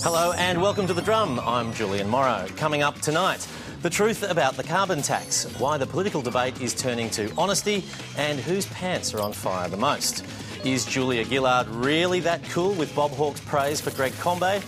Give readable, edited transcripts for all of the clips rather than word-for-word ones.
Hello and welcome to The Drum. I'm Julian Morrow. Coming up tonight, the truth about the carbon tax, why the political debate is turning to honesty and whose pants are on fire the most. Is Julia Gillard really that cool with Bob Hawke's praise for Greg Combet?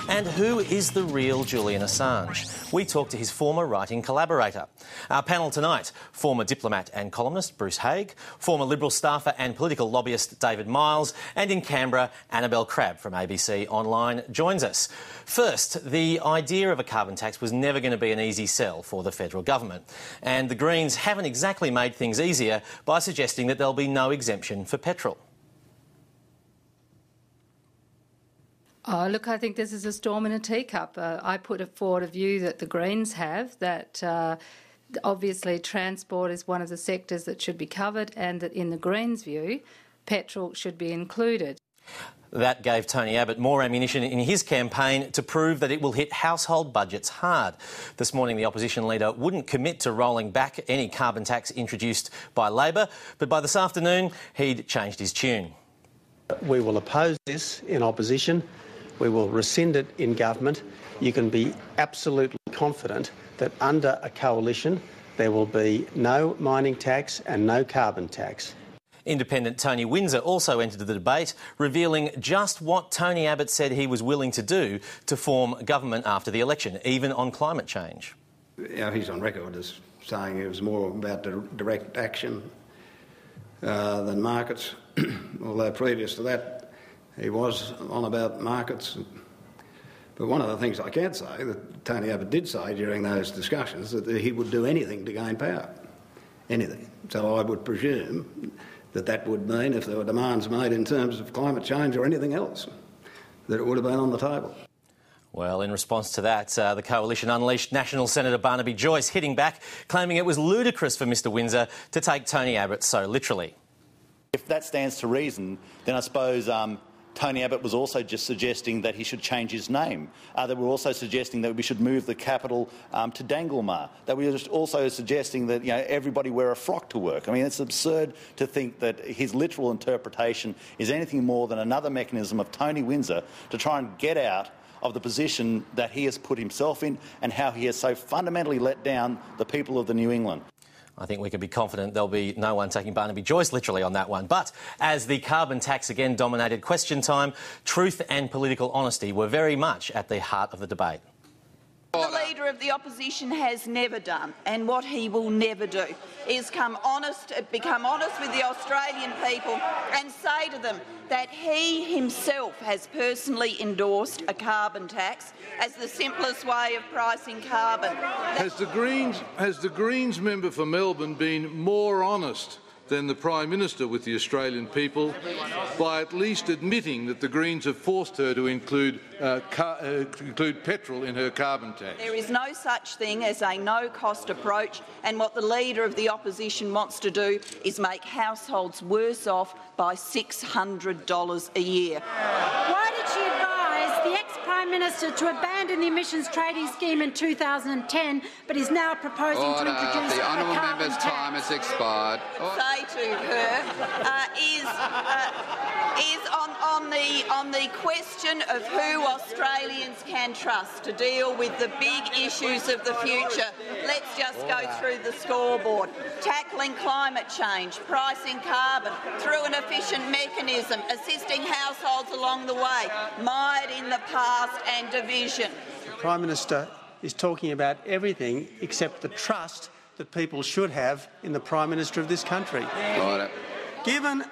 And who is the real Julian Assange? We talk to his former writing collaborator. Our panel tonight, former diplomat and columnist Bruce Haigh, former Liberal staffer and political lobbyist David Miles, and in Canberra, Annabel Crabb from ABC Online joins us. First, the idea of a carbon tax was never going to be an easy sell for the federal government. And the Greens haven't exactly made things easier by suggesting that there'll be no exemption for petrol. Oh, look, I think this is a storm in a teacup. I put forward a view that the Greens have, that obviously transport is one of the sectors that should be covered, and that in the Greens' view, petrol should be included. That gave Tony Abbott more ammunition in his campaign to prove that it will hit household budgets hard. This morning, the opposition leader wouldn't commit to rolling back any carbon tax introduced by Labor, but by this afternoon, he'd changed his tune. We will oppose this in opposition. We will rescind it in government. You can be absolutely confident that under a coalition there will be no mining tax and no carbon tax. Independent Tony Windsor also entered the debate, revealing just what Tony Abbott said he was willing to do to form government after the election, even on climate change. Yeah, he's on record as saying it was more about direct action than markets, although previous to that he was on about markets. But one of the things I can say that Tony Abbott did say during those discussions that he would do anything to gain power. Anything. So I would presume that that would mean if there were demands made in terms of climate change or anything else, that it would have been on the table. Well, in response to that, the coalition unleashed National Senator Barnaby Joyce, hitting back, claiming it was ludicrous for Mr Windsor to take Tony Abbott so literally. If that stands to reason, then I suppose Tony Abbott was also just suggesting that he should change his name. They were also suggesting that we should move the capital to Danglemar. That we were just also suggesting that everybody wear a frock to work. I mean, it's absurd to think that his literal interpretation is anything more than another mechanism of Tony Windsor to try and get out of the position that he has put himself in and how he has so fundamentally let down the people of the New England. I think we can be confident there'll be no one taking Barnaby Joyce literally on that one. But as the carbon tax again dominated question time, truth and political honesty were very much at the heart of the debate. The Leader of the Opposition has never done, and what he will never do, is become honest with the Australian people and say to them that he himself has personally endorsed a carbon tax as the simplest way of pricing carbon. Has the Greens member for Melbourne been more honest than the Prime Minister with the Australian people by at least admitting that the Greens have forced her to include petrol in her carbon tax? There is no such thing as a no-cost approach, and what the Leader of the Opposition wants to do is make households worse off by $600 a year. Why did she advise the ex-Prime Minister to abandon the emissions trading scheme in 2010, but is now proposing to introduce the a honourable carbon member's tax? time has expired. Say to her is on the question of who Australians can trust to deal with the big issues of the future. Let's just go through the scoreboard. Tackling climate change, pricing carbon through an efficient mechanism, assisting households along the way, mired in the past and division. The Prime Minister is talking about everything except the trust that people should have in the Prime Minister of this country. Right. Given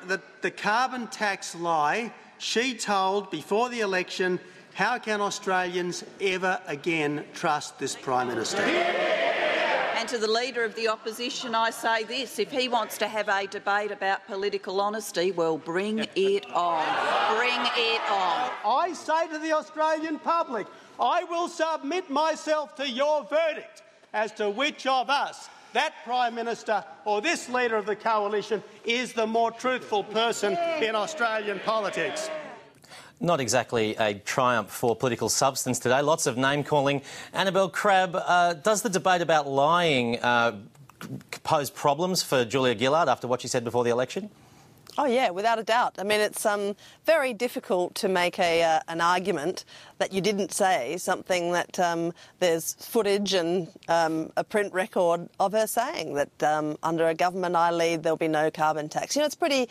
the carbon tax lie, she told before the election, how can Australians ever again trust this Prime Minister? And to the Leader of the Opposition, I say this: if he wants to have a debate about political honesty, well, bring it on. Bring it on. I say to the Australian public, I will submit myself to your verdict as to which of us, that Prime Minister or this Leader of the Coalition, is the more truthful person in Australian politics. Not exactly a triumph for political substance today. Lots of name-calling. Annabel Crabb, does the debate about lying pose problems for Julia Gillard after what she said before the election? Oh, yeah, without a doubt. I mean, it's very difficult to make an argument that you didn't say something that there's footage and a print record of her saying that under a government I lead there'll be no carbon tax. You know, it's pretty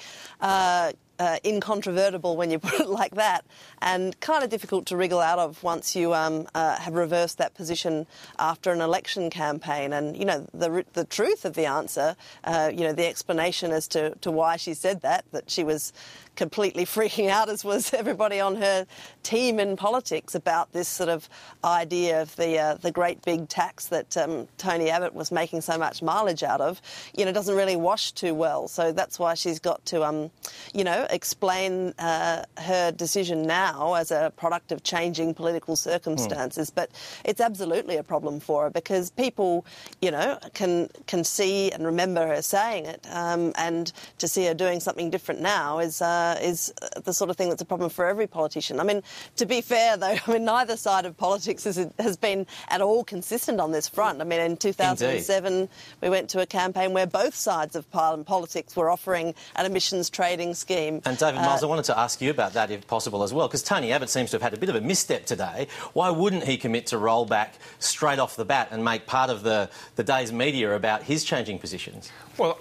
incontrovertible when you put it like that, and kind of difficult to wriggle out of once you have reversed that position after an election campaign. And, you know, the truth of the answer, you know, the explanation as to why she said that she was completely freaking out, as was everybody on her team in politics, about this sort of idea of the great big tax that Tony Abbott was making so much mileage out of, you know, doesn't really wash too well. So that's why she's got to, you know, explain her decision now as a product of changing political circumstances. But it's absolutely a problem for her, because people, you know, can see and remember her saying it, and to see her doing something different now is the sort of thing that's a problem for every politician. I mean, to be fair, though, I mean, neither side of politics has been at all consistent on this front. I mean, in 2007, Indeed. We went to a campaign where both sides of politics were offering an emissions trading scheme. And David Miles, I wanted to ask you about that, if possible, as well, because Tony Abbott seems to have had a bit of a misstep today. Why wouldn't he commit to roll back straight off the bat and make part of the day's media about his changing positions? Well,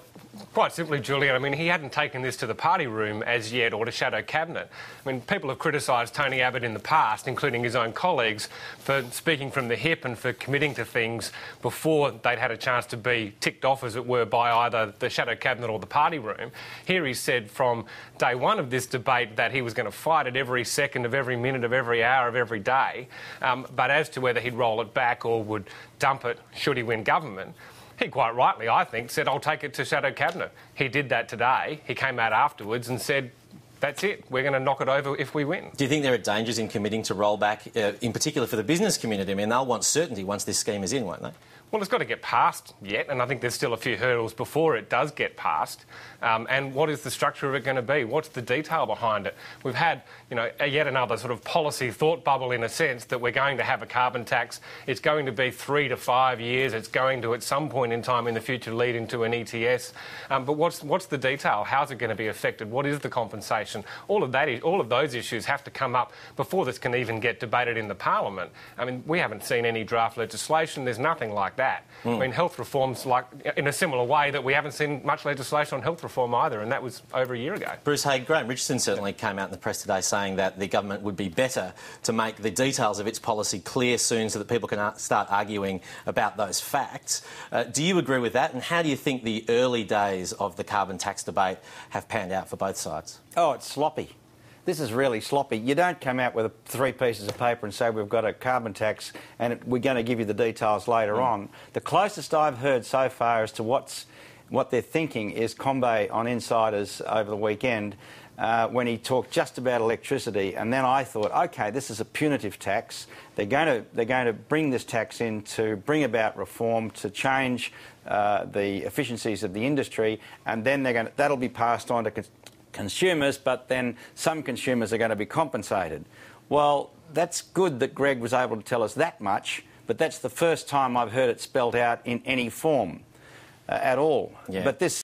quite simply, Julian, I mean, he hadn't taken this to the party room as yet, or to shadow cabinet. I mean, people have criticised Tony Abbott in the past, including his own colleagues, for speaking from the hip and for committing to things before they'd had a chance to be ticked off, as it were, by either the shadow cabinet or the party room. Here he said from day one of this debate that he was going to fight it every second of every minute of every hour of every day. But as to whether he'd roll it back or would dump it should he win government, he quite rightly, I think, said, I'll take it to shadow cabinet. He did that today. He came out afterwards and said, that's it, we're going to knock it over if we win. Do you think there are dangers in committing to roll back, in particular for the business community? I mean, they'll want certainty once this scheme is in, won't they? Well, it's got to get passed yet, and I think there's still a few hurdles before it does get passed. And what is the structure of it going to be? What's the detail behind it? We've had, you know, yet another sort of policy thought bubble, in a sense, that we're going to have a carbon tax. It's going to be 3 to 5 years. It's going to, at some point in time in the future, lead into an ETS. But what's the detail? How's it going to be affected? What is the compensation? All of those issues have to come up before this can even get debated in the Parliament. I mean, we haven't seen any draft legislation. There's nothing like that. I mean, health reform's like in a similar way that we haven't seen much legislation on health reform either, and that was over a year ago. Bruce Haigh, Graham Richardson certainly came out in the press today saying that the government would be better to make the details of its policy clear soon so that people can start arguing about those facts. Do you agree with that? And how do you think the early days of the carbon tax debate have panned out for both sides? Oh, it's sloppy. This is really sloppy. You don't come out with 3 pieces of paper and say we've got a carbon tax and we're going to give you the details later on. The closest I've heard so far as to what they're thinking is Combe on Insiders over the weekend when he talked just about electricity, and then I thought, OK, this is a punitive tax. They're going to bring this tax in to bring about reform, to change the efficiencies of the industry, and then that'll be passed on to consumers, but then some consumers are going to be compensated. Well, that's good that Greg was able to tell us that much, but that's the first time I've heard it spelled out in any form at all. Yeah. But this